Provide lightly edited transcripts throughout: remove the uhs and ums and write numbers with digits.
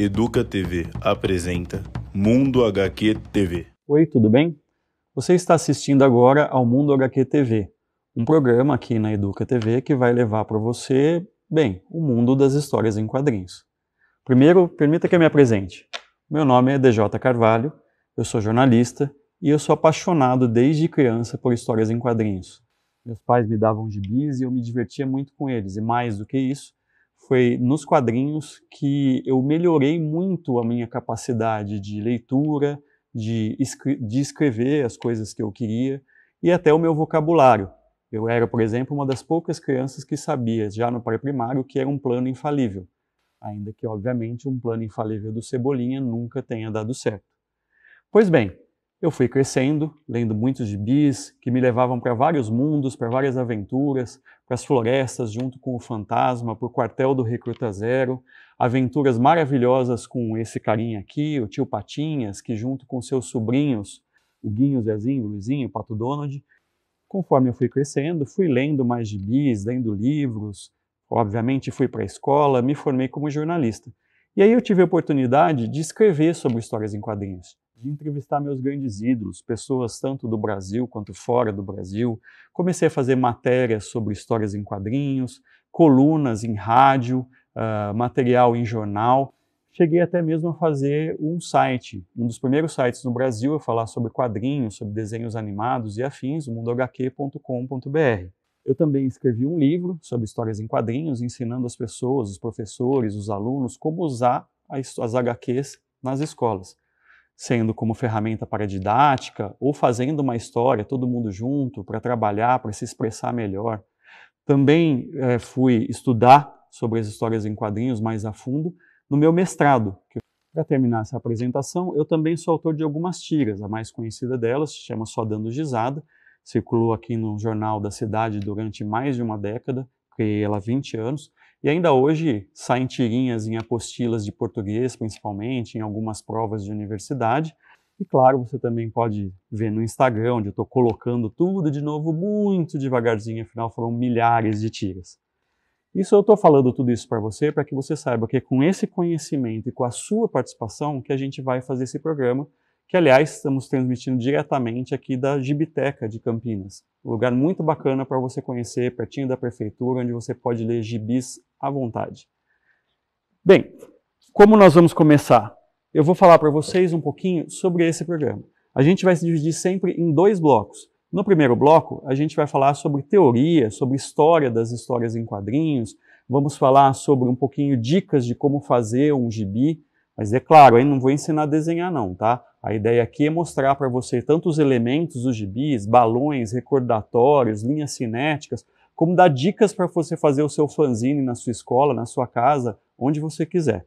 Educa TV apresenta Mundo HQ TV. Oi, tudo bem? Você está assistindo agora ao Mundo HQ TV, um programa aqui na Educa TV que vai levar para você, o mundo das histórias em quadrinhos. Primeiro, permita que eu me apresente. Meu nome é DJ Carvalho, eu sou jornalista e eu sou apaixonado desde criança por histórias em quadrinhos. Meus pais me davam gibis e eu me divertia muito com eles, e mais do que isso, foi nos quadrinhos que eu melhorei muito a minha capacidade de leitura, de escrever as coisas que eu queria e até o meu vocabulário. Eu era, por exemplo, uma das poucas crianças que sabia, já no pré-primário, que era um plano infalível. Ainda que, obviamente, um plano infalível do Cebolinha nunca tenha dado certo. Pois bem, eu fui crescendo, lendo muitos gibis que me levavam para vários mundos, para várias aventuras, para as florestas junto com o Fantasma, para o quartel do Recruta Zero, aventuras maravilhosas com esse carinha aqui, o tio Patinhas, que junto com seus sobrinhos, o Guinho, o Zezinho, o Luizinho, o Pato Donald, conforme eu fui crescendo, fui lendo mais gibis, lendo livros, obviamente fui para a escola, me formei como jornalista. E aí eu tive a oportunidade de escrever sobre histórias em quadrinhos, de entrevistar meus grandes ídolos, pessoas tanto do Brasil quanto fora do Brasil. Comecei a fazer matérias sobre histórias em quadrinhos, colunas em rádio, material em jornal. Cheguei até mesmo a fazer um site, um dos primeiros sites no Brasil a falar sobre quadrinhos, sobre desenhos animados e afins, o mundohq.com.br. Eu também escrevi um livro sobre histórias em quadrinhos, ensinando as pessoas, os professores, os alunos, como usar as HQs nas escolas, sendo como ferramenta para didática ou fazendo uma história, todo mundo junto, para trabalhar, para se expressar melhor. Também fui estudar sobre as histórias em quadrinhos mais a fundo no meu mestrado. Para terminar essa apresentação, eu também sou autor de algumas tiras. A mais conhecida delas se chama Só Dando Gizada, circulou aqui no Jornal da Cidade durante mais de uma década, criei ela há 20 anos, e ainda hoje saem tirinhas em apostilas de português, principalmente, em algumas provas de universidade. E claro, você também pode ver no Instagram, onde eu estou colocando tudo de novo muito devagarzinho, afinal foram milhares de tiras. Isso eu estou falando tudo isso para que você saiba que é com esse conhecimento e com a sua participação que a gente vai fazer esse programa, que aliás estamos transmitindo diretamente aqui da Gibiteca de Campinas. Um lugar muito bacana para você conhecer, pertinho da prefeitura, onde você pode ler gibis à vontade. Bem, como nós vamos começar? Eu vou falar para vocês um pouquinho sobre esse programa. A gente vai se dividir sempre em dois blocos. No primeiro bloco, a gente vai falar sobre teoria, sobre história das histórias em quadrinhos, vamos falar sobre um pouquinho dicas de como fazer um gibi, mas é claro, aí não vou ensinar a desenhar não, tá? A ideia aqui é mostrar para você tanto os elementos dos gibis, balões, recordatórios, linhas cinéticas, como dar dicas para você fazer o seu fanzine na sua escola, na sua casa, onde você quiser.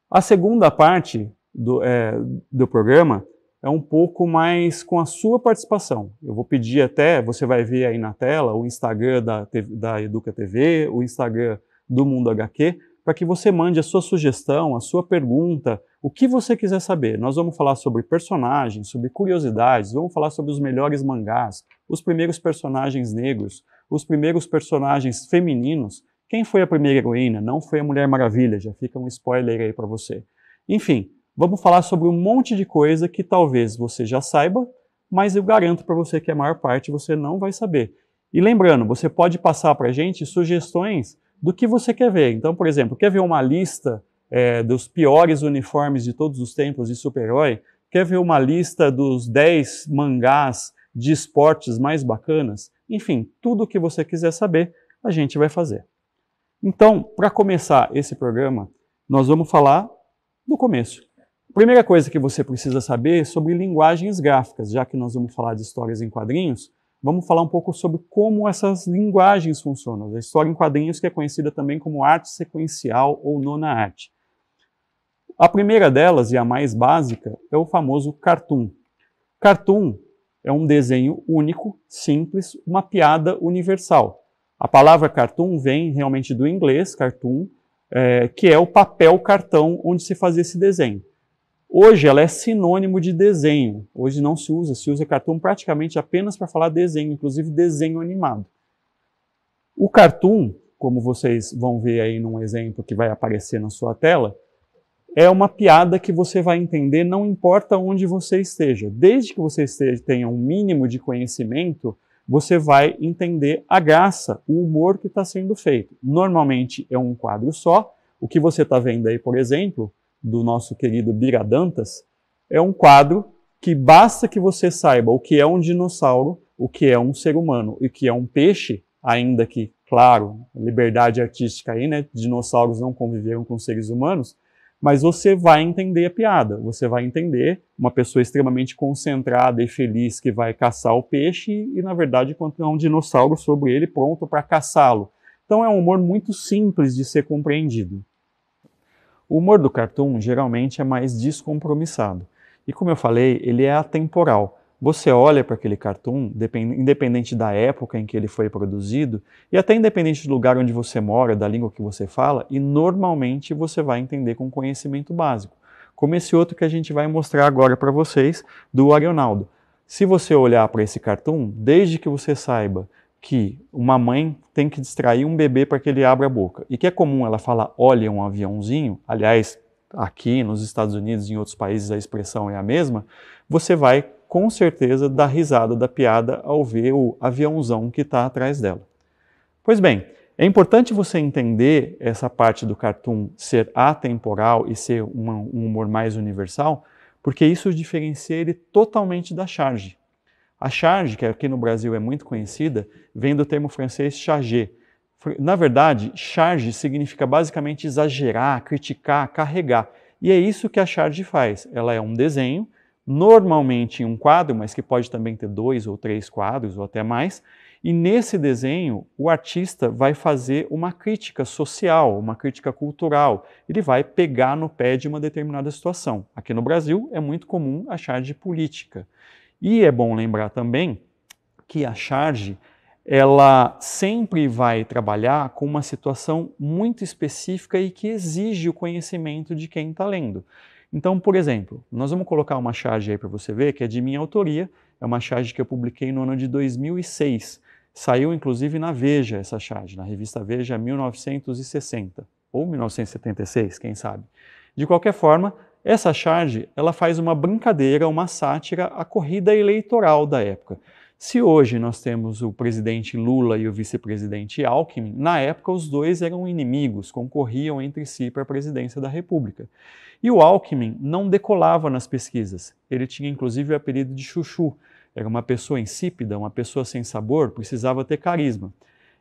A segunda parte do programa é um pouco mais com a sua participação. Eu vou pedir até, você vai ver aí na tela, o Instagram da Educa TV, o Instagram do Mundo HQ, para que você mande a sua sugestão, a sua pergunta, o que você quiser saber. Nós vamos falar sobre personagens, sobre curiosidades, vamos falar sobre os melhores mangás, os primeiros personagens negros, os primeiros personagens femininos. Quem foi a primeira heroína? Não foi a Mulher Maravilha, já fica um spoiler aí para você. Enfim, vamos falar sobre um monte de coisa que talvez você já saiba, mas eu garanto para você que a maior parte você não vai saber. E lembrando, você pode passar para a gente sugestões do que você quer ver. Então, por exemplo, quer ver uma lista dos piores uniformes de todos os tempos de super-herói? Quer ver uma lista dos 10 mangás de esportes mais bacanas? Enfim, tudo o que você quiser saber, a gente vai fazer. Então, para começar esse programa, nós vamos falar do começo. A primeira coisa que você precisa saber é sobre linguagens gráficas, já que nós vamos falar de histórias em quadrinhos, vamos falar um pouco sobre como essas linguagens funcionam. A história em quadrinhos que é conhecida também como arte sequencial ou nona arte. A primeira delas, e a mais básica, é o famoso cartoon. Cartoon é um desenho único, simples, uma piada universal. A palavra cartoon vem realmente do inglês, cartoon, que é o papel cartão onde se fazia esse desenho. Hoje ela é sinônimo de desenho. Hoje não se usa cartoon praticamente apenas para falar desenho, inclusive desenho animado. O cartoon, como vocês vão ver aí num exemplo que vai aparecer na sua tela, é uma piada que você vai entender, não importa onde você esteja. Desde que você tenha um mínimo de conhecimento, você vai entender a graça, o humor que está sendo feito. Normalmente é um quadro só. O que você está vendo aí, por exemplo, do nosso querido Bira Dantas, é um quadro que basta que você saiba o que é um dinossauro, o que é um ser humano e o que é um peixe, ainda que, claro, liberdade artística aí, né? Dinossauros não conviveram com seres humanos, mas você vai entender a piada, você vai entender uma pessoa extremamente concentrada e feliz que vai caçar o peixe e na verdade, encontrar um dinossauro sobre ele pronto para caçá-lo. Então é um humor muito simples de ser compreendido. O humor do cartoon geralmente é mais descompromissado. E como eu falei, ele é atemporal. Você olha para aquele cartoon, independente da época em que ele foi produzido, e até independente do lugar onde você mora, da língua que você fala, e normalmente você vai entender com conhecimento básico. Como esse outro que a gente vai mostrar agora para vocês, do Arionaldo. Se você olhar para esse cartoon, desde que você saiba que uma mãe tem que distrair um bebê para que ele abra a boca, e que é comum ela falar, olha um aviãozinho, aliás, aqui nos Estados Unidos e em outros países a expressão é a mesma, você vai com certeza dar risada da piada ao ver o aviãozão que está atrás dela. Pois bem, é importante você entender essa parte do cartoon ser atemporal e ser um humor mais universal, porque isso diferencia ele totalmente da charge. A charge, que aqui no Brasil é muito conhecida, vem do termo francês charger. Na verdade, charge significa basicamente exagerar, criticar, carregar. E é isso que a charge faz. Ela é um desenho, normalmente em um quadro, mas que pode também ter 2 ou 3 quadros ou até mais. E nesse desenho, o artista vai fazer uma crítica social, uma crítica cultural. Ele vai pegar no pé de uma determinada situação. Aqui no Brasil é muito comum a charge política. E é bom lembrar também que a charge ela sempre vai trabalhar com uma situação muito específica e que exige o conhecimento de quem está lendo. Então, por exemplo, nós vamos colocar uma charge aí para você ver, que é de minha autoria, é uma charge que eu publiquei no ano de 2006. Saiu inclusive na Veja essa charge, na revista Veja 1960, ou 1976, quem sabe. De qualquer forma, essa charge ela faz uma brincadeira, uma sátira à corrida eleitoral da época. Se hoje nós temos o presidente Lula e o vice-presidente Alckmin, na época os dois eram inimigos, concorriam entre si para a presidência da República. E o Alckmin não decolava nas pesquisas. Ele tinha inclusive o apelido de Chuchu. Era uma pessoa insípida, uma pessoa sem sabor, precisava ter carisma.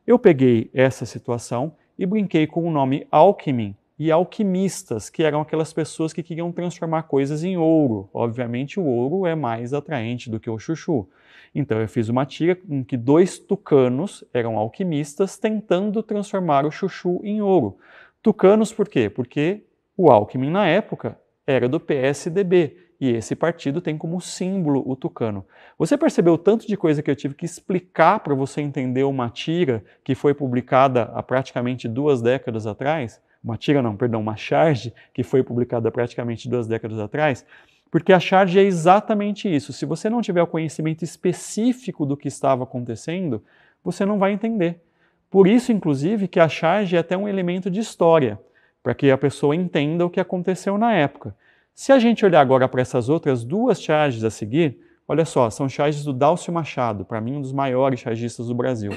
Eu peguei essa situação e brinquei com o nome Alckmin e alquimistas, que eram aquelas pessoas que queriam transformar coisas em ouro. Obviamente o ouro é mais atraente do que o chuchu. Então eu fiz uma tira em que 2 tucanos eram alquimistas tentando transformar o chuchu em ouro. Tucanos por quê? Porque o Alckmin na época era do PSDB e esse partido tem como símbolo o tucano. Você percebeu o tanto de coisa que eu tive que explicar para você entender uma tira que foi publicada há praticamente 2 décadas atrás? Uma charge que foi publicada há praticamente 2 décadas atrás? Porque a charge é exatamente isso. Se você não tiver o conhecimento específico do que estava acontecendo, você não vai entender. Por isso, inclusive, que a charge é até um elemento de história, para que a pessoa entenda o que aconteceu na época. Se a gente olhar agora para essas outras 2 charges a seguir, olha só, são charges do Dálcio Machado, para mim um dos maiores chargistas do Brasil.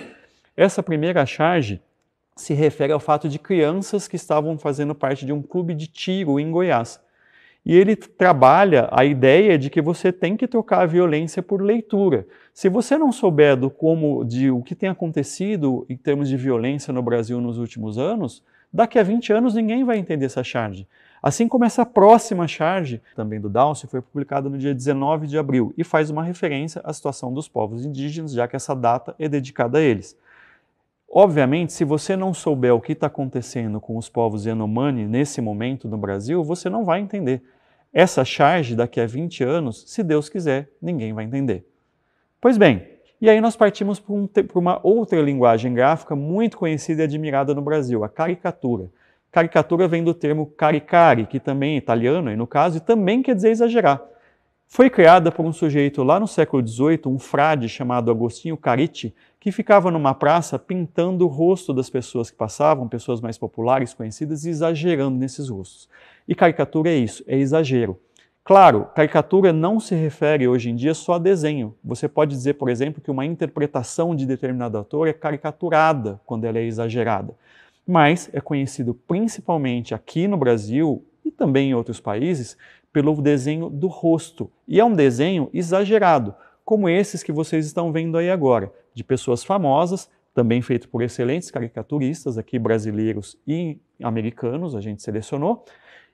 Essa primeira charge se refere ao fato de crianças que estavam fazendo parte de um clube de tiro em Goiás. E ele trabalha a ideia de que você tem que trocar a violência por leitura. Se você não souber o que tem acontecido em termos de violência no Brasil nos últimos anos, daqui a 20 anos ninguém vai entender essa charge. Assim como essa próxima charge, também do Dálcio, foi publicada no dia 19 de abril e faz uma referência à situação dos povos indígenas, já que essa data é dedicada a eles. Obviamente, se você não souber o que está acontecendo com os povos Yanomami nesse momento no Brasil, você não vai entender. Essa charge, daqui a 20 anos, se Deus quiser, ninguém vai entender. Pois bem, e aí nós partimos para uma outra linguagem gráfica muito conhecida e admirada no Brasil, a caricatura. Caricatura vem do termo caricare, que também é italiano, no caso, e também quer dizer exagerar. Foi criada por um sujeito lá no século XVIII, um frade chamado Agostinho Cariti, que ficava numa praça pintando o rosto das pessoas que passavam, pessoas mais populares, conhecidas, e exagerando nesses rostos. E caricatura é isso, é exagero. Claro, caricatura não se refere hoje em dia só a desenho. Você pode dizer, por exemplo, que uma interpretação de determinado ator é caricaturada quando ela é exagerada. Mas é conhecido principalmente aqui no Brasil e também em outros países pelo desenho do rosto. E é um desenho exagerado, como esses que vocês estão vendo aí agora, de pessoas famosas, também feito por excelentes caricaturistas aqui brasileiros e americanos, a gente selecionou.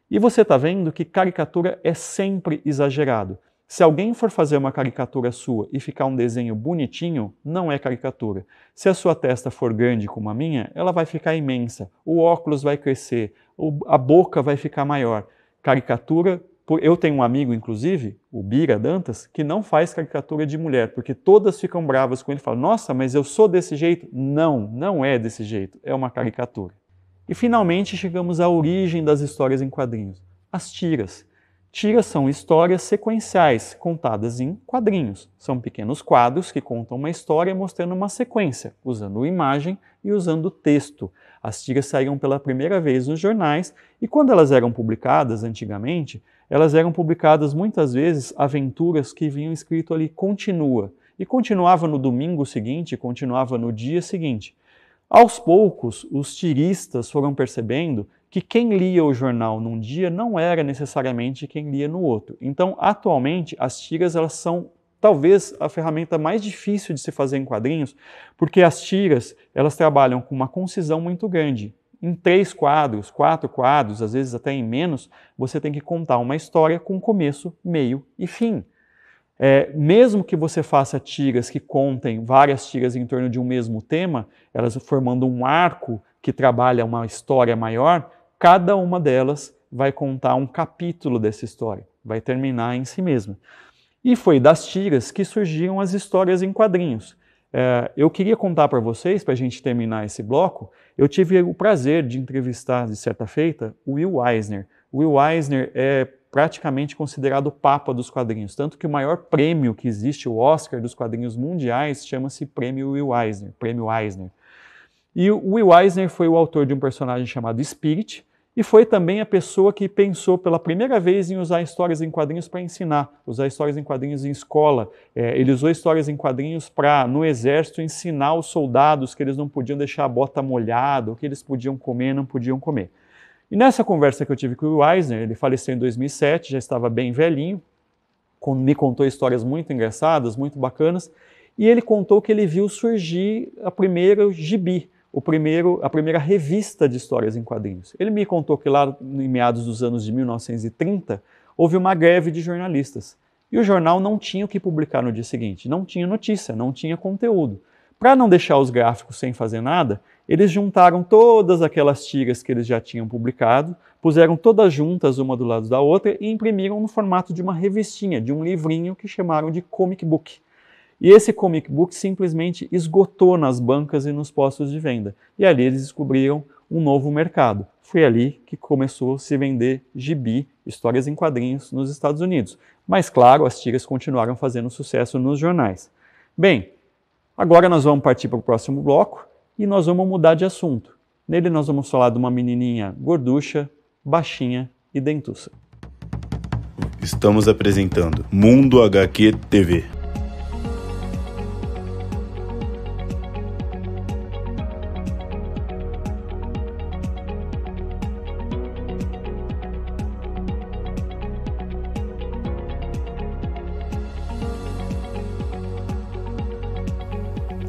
E você está vendo que caricatura é sempre exagerado. Se alguém for fazer uma caricatura sua e ficar um desenho bonitinho, não é caricatura. Se a sua testa for grande como a minha, ela vai ficar imensa, o óculos vai crescer, a boca vai ficar maior. Caricatura, eu tenho um amigo, inclusive, o Bira Dantas, que não faz caricatura de mulher, porque todas ficam bravas com ele e falam, nossa, mas eu sou desse jeito? Não, não é desse jeito, é uma caricatura. E finalmente chegamos à origem das histórias em quadrinhos, as tiras. Tiras são histórias sequenciais, contadas em quadrinhos. São pequenos quadros que contam uma história mostrando uma sequência, usando imagem e usando texto. As tiras saíram pela primeira vez nos jornais e quando elas eram publicadas antigamente, elas eram publicadas muitas vezes aventuras que vinham escrito ali continua. E continuava no domingo seguinte, continuava no dia seguinte. Aos poucos, os tiristas foram percebendo que quem lia o jornal num dia não era necessariamente quem lia no outro. Então, atualmente, as tiras elas são talvez a ferramenta mais difícil de se fazer em quadrinhos, porque as tiras elas trabalham com uma concisão muito grande. Em 3 quadros, 4 quadros, às vezes até em menos, você tem que contar uma história com começo, meio e fim. Mesmo que você faça tiras que contem várias tiras em torno de um mesmo tema, elas formando um arco que trabalha uma história maior, cada uma delas vai contar um capítulo dessa história, vai terminar em si mesma. E foi das tiras que surgiram as histórias em quadrinhos. Eu queria contar para vocês, para a gente terminar esse bloco, eu tive o prazer de entrevistar, de certa feita, o Will Eisner. O Will Eisner é praticamente considerado o papa dos quadrinhos, tanto que o maior prêmio que existe, o Oscar dos quadrinhos mundiais, chama-se Prêmio Will Eisner, Prêmio Eisner. E o Will Eisner foi o autor de um personagem chamado Spirit, e foi também a pessoa que pensou pela primeira vez em usar histórias em quadrinhos para ensinar, usar histórias em quadrinhos em escola. Ele usou histórias em quadrinhos para, no exército, ensinar os soldados que eles não podiam deixar a bota molhada, o que eles podiam comer, não podiam comer. E nessa conversa que eu tive com o Will Eisner, ele faleceu em 2007, já estava bem velhinho, me contou histórias muito engraçadas, muito bacanas, e ele contou que ele viu surgir a primeira gibi, a primeira revista de histórias em quadrinhos. Ele me contou que lá em meados dos anos de 1930, houve uma greve de jornalistas. E o jornal não tinha o que publicar no dia seguinte, não tinha notícia, não tinha conteúdo. Para não deixar os gráficos sem fazer nada, eles juntaram todas aquelas tiras que eles já tinham publicado, puseram todas juntas uma do lado da outra e imprimiram no formato de uma revistinha, de um livrinho que chamaram de comic book. E esse comic book simplesmente esgotou nas bancas e nos postos de venda. E ali eles descobriram um novo mercado. Foi ali que começou a se vender gibi, histórias em quadrinhos nos Estados Unidos. Mas claro, as tiras continuaram fazendo sucesso nos jornais. Bem, agora nós vamos partir para o próximo bloco e nós vamos mudar de assunto. Nele nós vamos falar de uma menininha gorducha, baixinha e dentuça. Estamos apresentando Mundo HQ TV.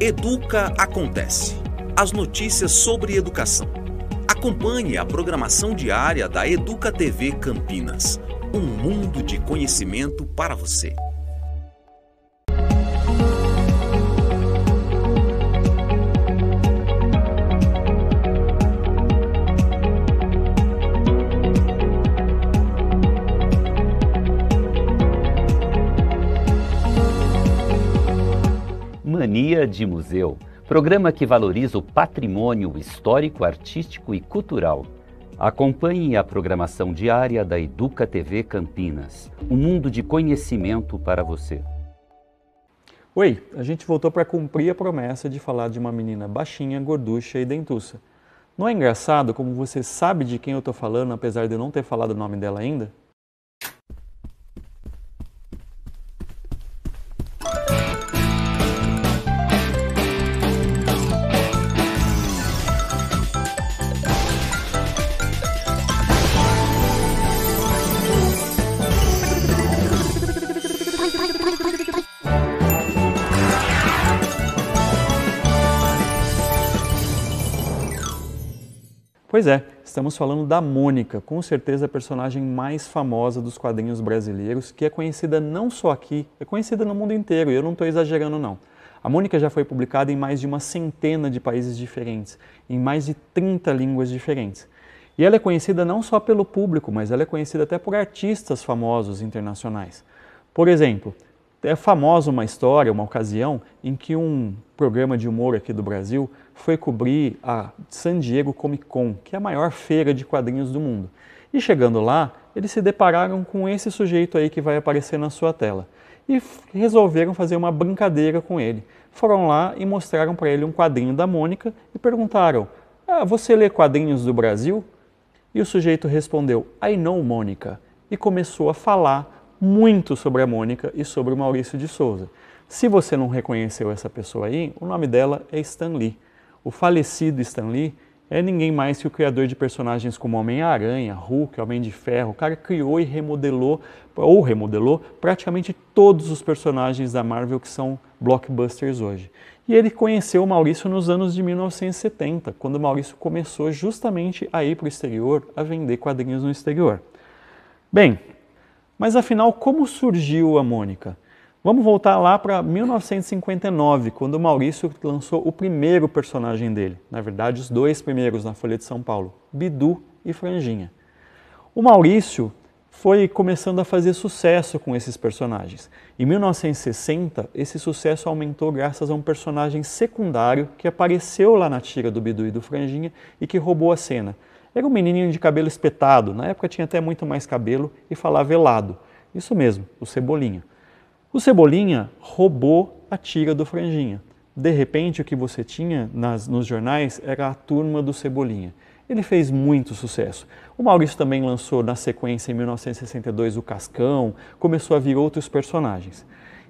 Educa Acontece. As notícias sobre educação. Acompanhe a programação diária da Educa TV Campinas. Um mundo de conhecimento para você. Mania de Museu, programa que valoriza o patrimônio histórico, artístico e cultural. Acompanhe a programação diária da Educa TV Campinas, um mundo de conhecimento para você. Oi, a gente voltou para cumprir a promessa de falar de uma menina baixinha, gorducha e dentuça. Não é engraçado como você sabe de quem eu estou falando, apesar de eu não ter falado o nome dela ainda? Pois é, estamos falando da Mônica, com certeza a personagem mais famosa dos quadrinhos brasileiros, que é conhecida não só aqui, é conhecida no mundo inteiro, e eu não estou exagerando não. A Mônica já foi publicada em mais de uma centena de países diferentes, em mais de 30 línguas diferentes. E ela é conhecida não só pelo público, mas ela é conhecida até por artistas famosos internacionais. Por exemplo, é famosa uma história, uma ocasião, em que um programa de humor aqui do Brasil foi cobrir a San Diego Comic Con, que é a maior feira de quadrinhos do mundo. E chegando lá, eles se depararam com esse sujeito aí que vai aparecer na sua tela. E resolveram fazer uma brincadeira com ele. Foram lá e mostraram para ele um quadrinho da Mônica e perguntaram: você lê quadrinhos do Brasil? E o sujeito respondeu: I know Mônica. E começou a falar muito sobre a Mônica e sobre o Maurício de Souza. Se você não reconheceu essa pessoa aí, o nome dela é Stan Lee. O falecido Stan Lee é ninguém mais que o criador de personagens como Homem-Aranha, Hulk, Homem de Ferro. O cara criou e remodelou praticamente todos os personagens da Marvel que são blockbusters hoje. E ele conheceu o Maurício nos anos de 1970, quando o Maurício começou justamente a ir para o exterior, a vender quadrinhos no exterior. Bem, mas afinal, como surgiu a Mônica? Vamos voltar lá para 1959, quando o Maurício lançou o primeiro personagem dele. Na verdade, os dois primeiros na Folha de São Paulo, Bidu e Franjinha. O Maurício foi começando a fazer sucesso com esses personagens. Em 1960, esse sucesso aumentou graças a um personagem secundário que apareceu lá na tira do Bidu e do Franjinha e que roubou a cena. Era um menininho de cabelo espetado, na época tinha até muito mais cabelo e falava velado. Isso mesmo, o Cebolinha. O Cebolinha roubou a tira do Franjinha. De repente, o que você tinha nos jornais era a turma do Cebolinha. Ele fez muito sucesso. O Maurício também lançou na sequência, em 1962, o Cascão, começou a vir outros personagens.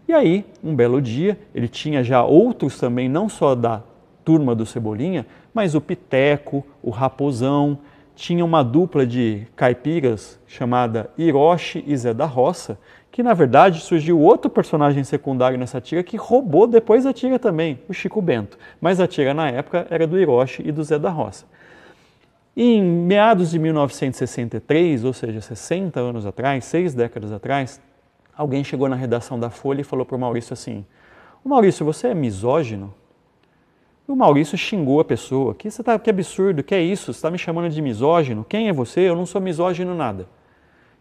E aí, um belo dia, ele tinha já outros também, não só da turma do Cebolinha, mas o Piteco, o Raposão, tinha uma dupla de caipiras chamada Hiroshi e Zé da Roça, que na verdade surgiu outro personagem secundário nessa tira que roubou depois a tira também, o Chico Bento. Mas a tira na época era do Hiroshi e do Zé da Roça. E em meados de 1963, ou seja, 60 anos atrás, 6 décadas atrás, alguém chegou na redação da Folha e falou para o Maurício assim: Maurício, você é misógino? E o Maurício xingou a pessoa. Que absurdo, que é isso? Você está me chamando de misógino? Quem é você? Eu não sou misógino nada.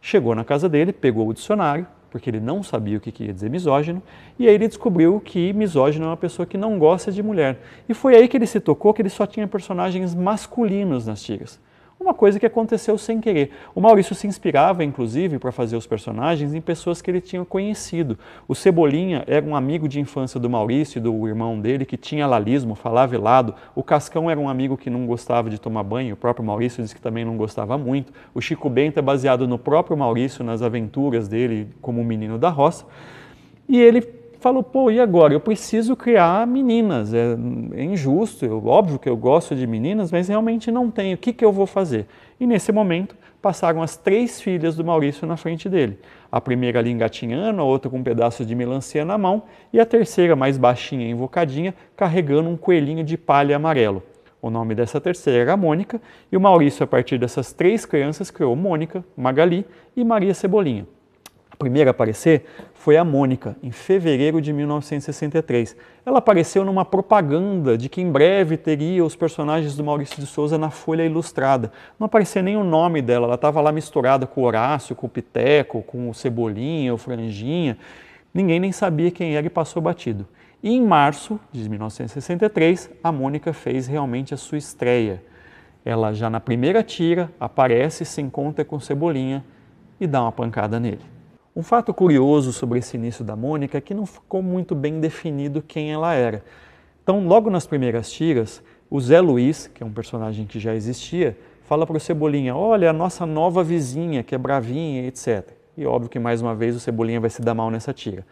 Chegou na casa dele, pegou o dicionário, porque ele não sabia o que queria dizer misógino, e aí ele descobriu que misógino é uma pessoa que não gosta de mulher. E foi aí que ele se tocou que ele só tinha personagens masculinos nas tiras. Uma coisa que aconteceu sem querer. O Maurício se inspirava, inclusive, para fazer os personagens em pessoas que ele tinha conhecido. O Cebolinha era um amigo de infância do Maurício e do irmão dele, que tinha lalismo, falava velado. O Cascão era um amigo que não gostava de tomar banho, o próprio Maurício disse que também não gostava muito. O Chico Bento é baseado no próprio Maurício, nas aventuras dele como menino da roça. E ele falou, pô, e agora? Eu preciso criar meninas, é injusto, óbvio que eu gosto de meninas, mas realmente não tenho, o que eu vou fazer? E nesse momento, passaram as 3 filhas do Maurício na frente dele. A primeira ali engatinhando, a outra com um pedaço de melancia na mão, e a terceira, mais baixinha e invocadinha, carregando um coelhinho de palha amarelo. O nome dessa terceira era Mônica, e o Maurício, a partir dessas 3 crianças, criou Mônica, Magali e Maria Cebolinha. A primeira a aparecer foi a Mônica, em fevereiro de 1963. Ela apareceu numa propaganda de que em breve teria os personagens do Maurício de Souza na Folha Ilustrada. Não aparecia nem o nome dela, ela estava lá misturada com o Horácio, com o Piteco, com o Cebolinha, o Franjinha. Ninguém nem sabia quem era e passou batido. E em março de 1963, a Mônica fez realmente a sua estreia. Ela já na primeira tira aparece, se encontra com Cebolinha e dá uma pancada nele. Um fato curioso sobre esse início da Mônica é que não ficou muito bem definido quem ela era. Então, logo nas primeiras tiras, o Zé Luiz, que é um personagem que já existia, fala para o Cebolinha, olha, a nossa nova vizinha, que é bravinha, etc. E óbvio que mais uma vez o Cebolinha vai se dar mal nessa tira.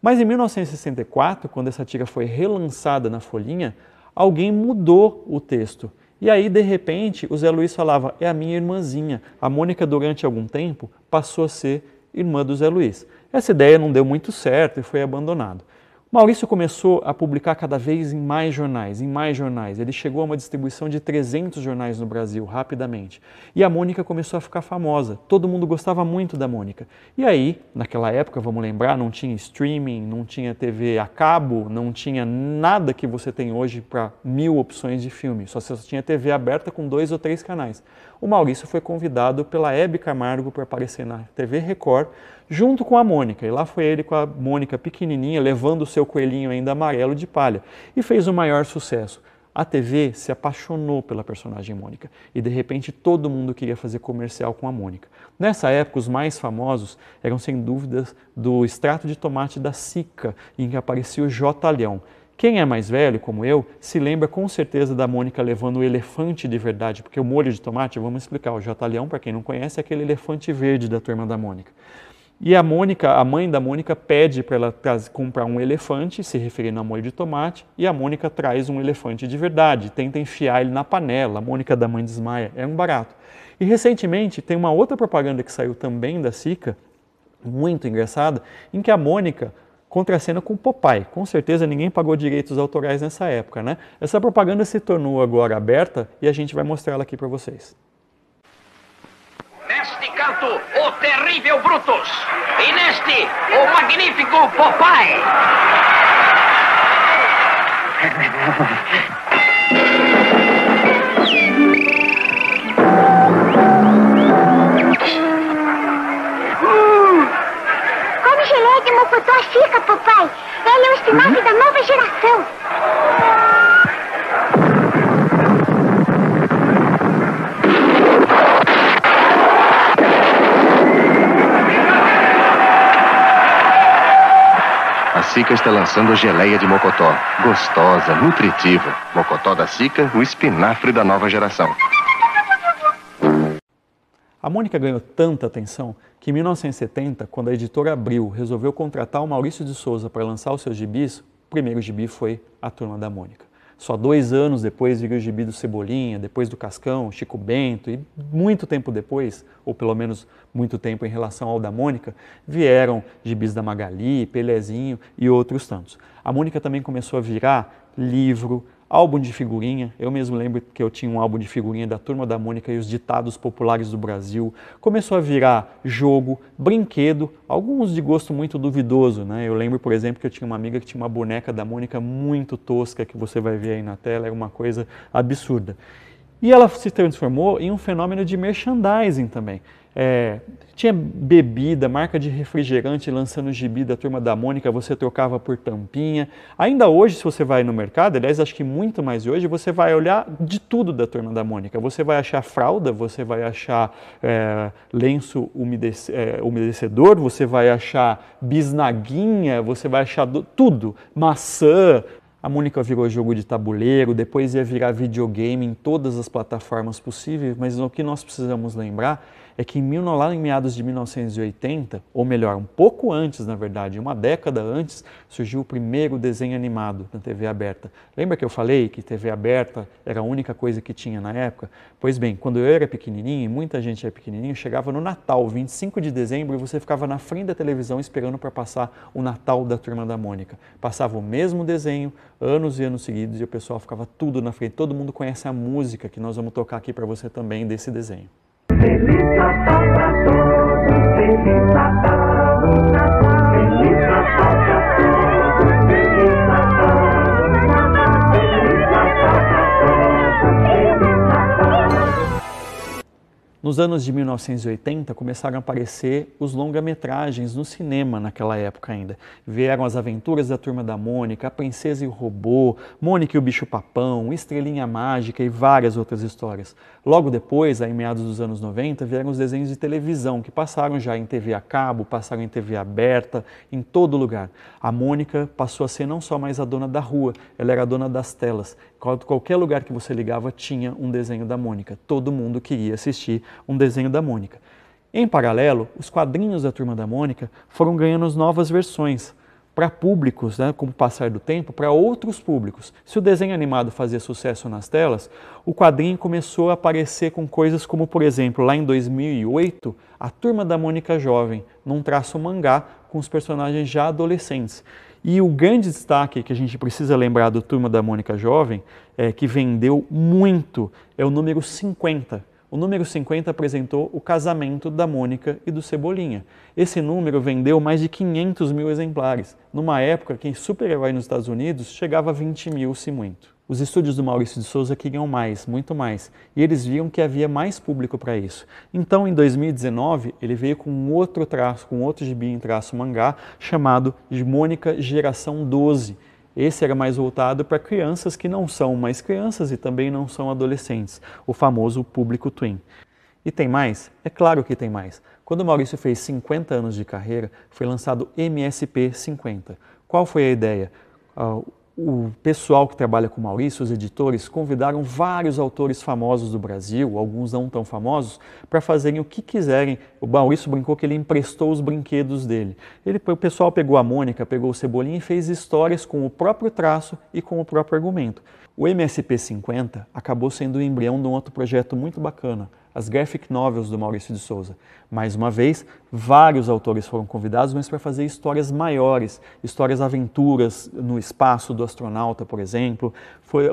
Mas em 1964, quando essa tira foi relançada na Folhinha, alguém mudou o texto. E aí, de repente, o Zé Luiz falava, é a minha irmãzinha. A Mônica, durante algum tempo, passou a ser irmã do Zé Luiz. Essa ideia não deu muito certo e foi abandonado. Maurício começou a publicar cada vez em mais jornais. Ele chegou a uma distribuição de 300 jornais no Brasil, rapidamente. E a Mônica começou a ficar famosa. Todo mundo gostava muito da Mônica. E aí, naquela época, vamos lembrar, não tinha streaming, não tinha TV a cabo, não tinha nada que você tem hoje para 1000 opções de filme. Só tinha TV aberta com 2 ou 3 canais. O Maurício foi convidado pela Hebe Camargo para aparecer na TV Record, junto com a Mônica. E lá foi ele com a Mônica pequenininha, levando o seu coelhinho ainda amarelo de palha. E fez o maior sucesso. A TV se apaixonou pela personagem Mônica. E de repente todo mundo queria fazer comercial com a Mônica. Nessa época, os mais famosos eram sem dúvidas do extrato de tomate da Sica, em que aparecia o J. Leão. Quem é mais velho, como eu, se lembra com certeza da Mônica levando o elefante de verdade, porque o molho de tomate, vamos explicar, o J. Leão, para quem não conhece, é aquele elefante verde da Turma da Mônica. E a Mônica, a mãe da Mônica, pede para ela comprar um elefante, se referindo ao molho de tomate, e a Mônica traz um elefante de verdade, tenta enfiar ele na panela, a Mônica da mãe desmaia, é um barato. E recentemente tem uma outra propaganda que saiu também da Sica, muito engraçada, em que a Mônica contracena com o Popeye. Com certeza ninguém pagou direitos autorais nessa época, né? Essa propaganda se tornou agora aberta e a gente vai mostrar ela aqui para vocês. Neste canto, o terrível Brutus. E neste, o magnífico Popeye. Come geleia de mocotó Sica, papai. Ele é o espinafre da nova geração. A Sica está lançando geleia de mocotó. Gostosa, nutritiva. Mocotó da Sica, o espinafre da nova geração. A Mônica ganhou tanta atenção que em 1970, quando a editora Abril resolveu contratar o Maurício de Souza para lançar os seus gibis, o primeiro gibi foi A Turma da Mônica. Só 2 anos depois viria o gibi do Cebolinha, depois do Cascão, Chico Bento, e muito tempo depois, ou pelo menos muito tempo em relação ao da Mônica, vieram gibis da Magali, Pelezinho e outros tantos. A Mônica também começou a virar livro, álbum de figurinha. Eu mesmo lembro que eu tinha um álbum de figurinha da Turma da Mônica e os ditados populares do Brasil. Começou a virar jogo, brinquedo, alguns de gosto muito duvidoso, né? Eu lembro, por exemplo, que eu tinha uma amiga que tinha uma boneca da Mônica muito tosca, que você vai ver aí na tela, era uma coisa absurda. E ela se transformou em um fenômeno de merchandising também. Tinha bebida, marca de refrigerante lançando o gibi da Turma da Mônica, você trocava por tampinha. Ainda hoje, se você vai no mercado, aliás, acho que muito mais de hoje, você vai olhar de tudo da Turma da Mônica. Você vai achar fralda, você vai achar lenço umedecedor, você vai achar bisnaguinha, você vai achar tudo, maçã. A Mônica virou jogo de tabuleiro, depois ia virar videogame em todas as plataformas possíveis, mas o que nós precisamos lembrar é que lá em meados de 1980, ou melhor, um pouco antes, na verdade, uma década antes, surgiu o primeiro desenho animado na TV aberta. Lembra que eu falei que TV aberta era a única coisa que tinha na época? Pois bem, quando eu era pequenininho, e muita gente era pequenininho, chegava no Natal, 25 de dezembro, e você ficava na frente da televisão esperando para passar o Natal da Turma da Mônica. Passava o mesmo desenho, anos e anos seguidos, e o pessoal ficava tudo na frente. Todo mundo conhece a música que nós vamos tocar aqui para você também desse desenho. Feliz Natal pra todos, Feliz Natal, Feliz Natal pra todos, Feliz Natal, Feliz Natal pra todos, Feliz Natal. Nos anos de 1980 começaram a aparecer os longa-metragens no cinema naquela época ainda. Vieram As Aventuras da Turma da Mônica, A Princesa e o Robô, Mônica e o Bicho-Papão, Estrelinha Mágica e várias outras histórias. Logo depois, aí em meados dos anos 90, vieram os desenhos de televisão que passaram já em TV a cabo, passaram em TV aberta, em todo lugar. A Mônica passou a ser não só mais a dona da rua, ela era a dona das telas. Qualquer lugar que você ligava tinha um desenho da Mônica. Todo mundo queria assistir um desenho da Mônica. Em paralelo, os quadrinhos da Turma da Mônica foram ganhando novas versões para públicos, né, com o passar do tempo, para outros públicos. Se o desenho animado fazia sucesso nas telas, o quadrinho começou a aparecer com coisas como, por exemplo, lá em 2008, a Turma da Mônica Jovem, num traço mangá com os personagens já adolescentes. E o grande destaque que a gente precisa lembrar do Turma da Mônica Jovem, que vendeu muito, é o número 50. O número 50 apresentou o casamento da Mônica e do Cebolinha. Esse número vendeu mais de 500 mil exemplares, numa época que super-herói nos Estados Unidos chegava a 20 mil se muito. Os estúdios do Maurício de Souza queriam mais, muito mais, e eles viam que havia mais público para isso. Então, em 2019, ele veio com um outro traço, com outro gibi em traço mangá, chamado de Mônica Geração 12. Esse era mais voltado para crianças que não são mais crianças e também não são adolescentes, o famoso público twin. E tem mais? É claro que tem mais. Quando o Maurício fez 50 anos de carreira, foi lançado MSP 50. Qual foi a ideia? O pessoal que trabalha com o Maurício, os editores, convidaram vários autores famosos do Brasil, alguns não tão famosos, para fazerem o que quiserem. O Maurício brincou que ele emprestou os brinquedos dele. O pessoal pegou a Mônica, pegou o Cebolinha e fez histórias com o próprio traço e com o próprio argumento. O MSP 50 acabou sendo o embrião de um outro projeto muito bacana, as graphic novels do Maurício de Souza. Mais uma vez, vários autores foram convidados, mas para fazer histórias maiores, histórias aventuras no espaço do astronauta, por exemplo.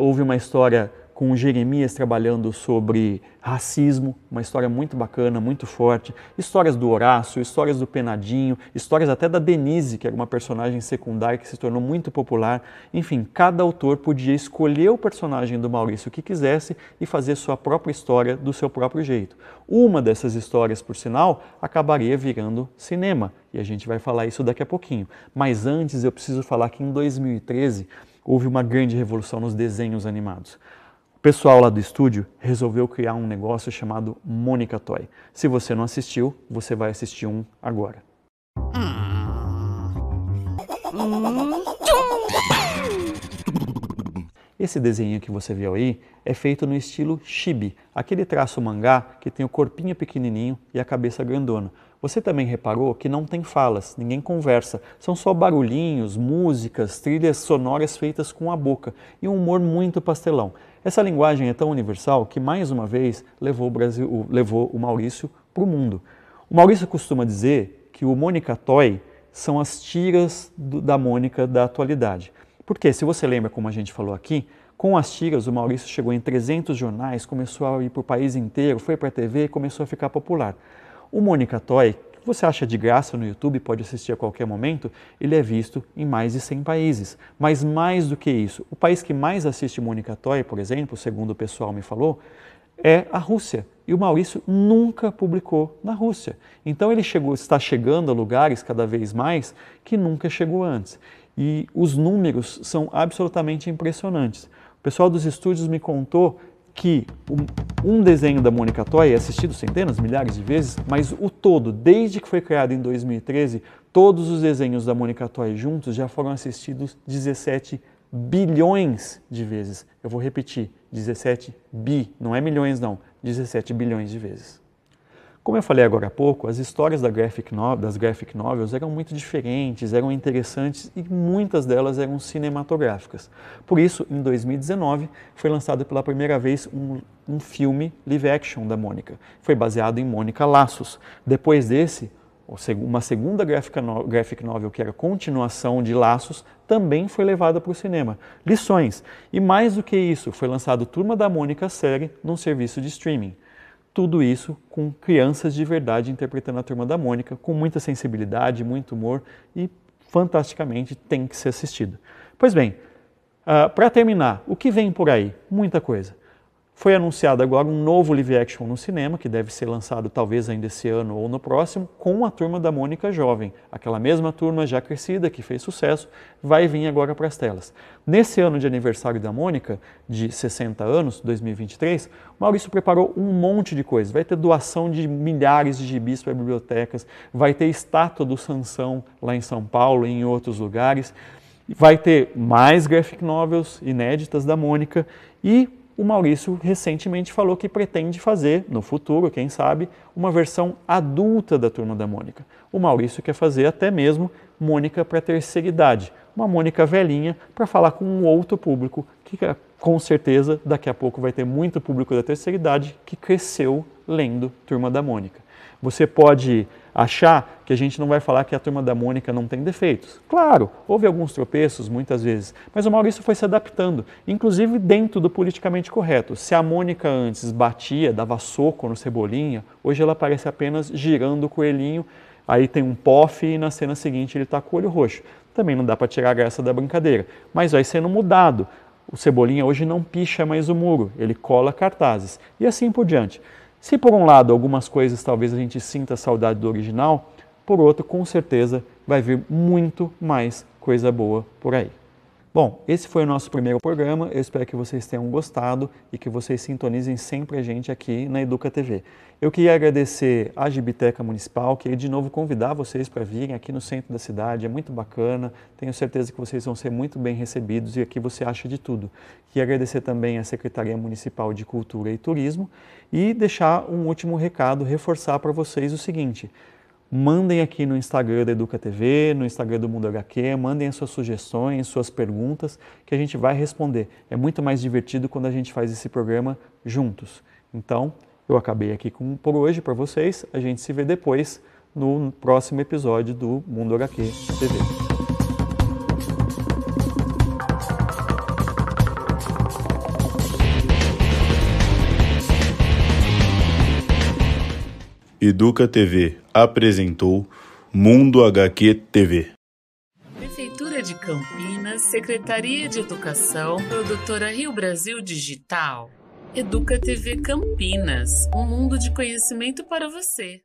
Houve uma história com o Jeremias trabalhando sobre racismo, uma história muito bacana, muito forte. Histórias do Horácio, histórias do Penadinho, histórias até da Denise, que era uma personagem secundária que se tornou muito popular. Enfim, cada autor podia escolher o personagem do Maurício que quisesse e fazer sua própria história do seu próprio jeito. Uma dessas histórias, por sinal, acabaria virando cinema, e a gente vai falar isso daqui a pouquinho. Mas antes eu preciso falar que em 2013 houve uma grande revolução nos desenhos animados. O pessoal lá do estúdio resolveu criar um negócio chamado Mônica Toy. Se você não assistiu, você vai assistir um agora. Esse desenho que você viu aí é feito no estilo chibi, aquele traço mangá que tem o corpinho pequenininho e a cabeça grandona. Você também reparou que não tem falas, ninguém conversa, são só barulhinhos, músicas, trilhas sonoras feitas com a boca e um humor muito pastelão. Essa linguagem é tão universal que, mais uma vez, levou o Maurício para o mundo. O Maurício costuma dizer que o Mônica Toy são as tiras da Mônica da atualidade. Porque, se você lembra como a gente falou aqui, com as tiras o Maurício chegou em 300 jornais, começou a ir para o país inteiro, foi para a TV e começou a ficar popular. O Mônica Toy, que você acha de graça no YouTube, pode assistir a qualquer momento, ele é visto em mais de 100 países. Mas mais do que isso, o país que mais assiste Mônica Toy, por exemplo, segundo o pessoal me falou, é a Rússia. E o Maurício nunca publicou na Rússia. Então ele está chegando a lugares cada vez mais que nunca chegou antes. E os números são absolutamente impressionantes. O pessoal dos estúdios me contou que um desenho da Mônica Toy é assistido centenas, milhares de vezes, mas o todo, desde que foi criado em 2013, todos os desenhos da Mônica Toy juntos já foram assistidos 17 bilhões de vezes. Eu vou repetir, 17 bi, não é milhões não, 17 bilhões de vezes. Como eu falei agora há pouco, as histórias das graphic novels eram muito diferentes, eram interessantes e muitas delas eram cinematográficas. Por isso, em 2019, foi lançado pela primeira vez um filme live action da Mônica. Foi baseado em Mônica Laços. Depois desse, uma segunda graphic novel, que era continuação de Laços, também foi levada para o cinema. Lições. E mais do que isso, foi lançado Turma da Mônica série num serviço de streaming. Tudo isso com crianças de verdade interpretando a Turma da Mônica, com muita sensibilidade, muito humor e, fantasticamente, tem que ser assistido. Pois bem, para terminar, o que vem por aí? Muita coisa. Foi anunciado agora um novo live action no cinema, que deve ser lançado talvez ainda esse ano ou no próximo, com a Turma da Mônica jovem. Aquela mesma turma já crescida, que fez sucesso, vai vir agora para as telas. Nesse ano de aniversário da Mônica, de 60 anos, 2023, Maurício preparou um monte de coisas. Vai ter doação de milhares de gibis para bibliotecas, vai ter estátua do Sansão lá em São Paulo e em outros lugares, vai ter mais graphic novels inéditas da Mônica e o Maurício recentemente falou que pretende fazer, no futuro, quem sabe, uma versão adulta da Turma da Mônica. O Maurício quer fazer até mesmo Mônica para a terceira idade, uma Mônica velhinha para falar com um outro público, que com certeza daqui a pouco vai ter muito público da terceira idade que cresceu lendo Turma da Mônica. Você pode achar que a gente não vai falar que a Turma da Mônica não tem defeitos. Claro, houve alguns tropeços muitas vezes, mas o Maurício foi se adaptando, inclusive dentro do politicamente correto. Se a Mônica antes batia, dava soco no Cebolinha, hoje ela aparece apenas girando o coelhinho, aí tem um pof e na cena seguinte ele está com o olho roxo. Também não dá para tirar a graça da brincadeira, mas vai sendo mudado. O Cebolinha hoje não picha mais o muro, ele cola cartazes e assim por diante. Se por um lado algumas coisas talvez a gente sinta saudade do original, por outro com certeza vai vir muito mais coisa boa por aí. Bom, esse foi o nosso primeiro programa, eu espero que vocês tenham gostado e que vocês sintonizem sempre a gente aqui na Educa TV. Eu queria agradecer à Gibiteca Municipal, queria de novo convidar vocês para virem aqui no centro da cidade, é muito bacana, tenho certeza que vocês vão ser muito bem recebidos e aqui você acha de tudo. Queria agradecer também à Secretaria Municipal de Cultura e Turismo e deixar um último recado, reforçar para vocês o seguinte: mandem aqui no Instagram da Educa TV, no Instagram do Mundo HQ, mandem as suas sugestões, suas perguntas, que a gente vai responder. É muito mais divertido quando a gente faz esse programa juntos. Então, eu acabei aqui por hoje para vocês. A gente se vê depois no próximo episódio do Mundo HQ TV. Educa TV apresentou Mundo HQ TV. Prefeitura de Campinas, Secretaria de Educação, Produtora Rio Brasil Digital. Educa TV Campinas, um mundo de conhecimento para você.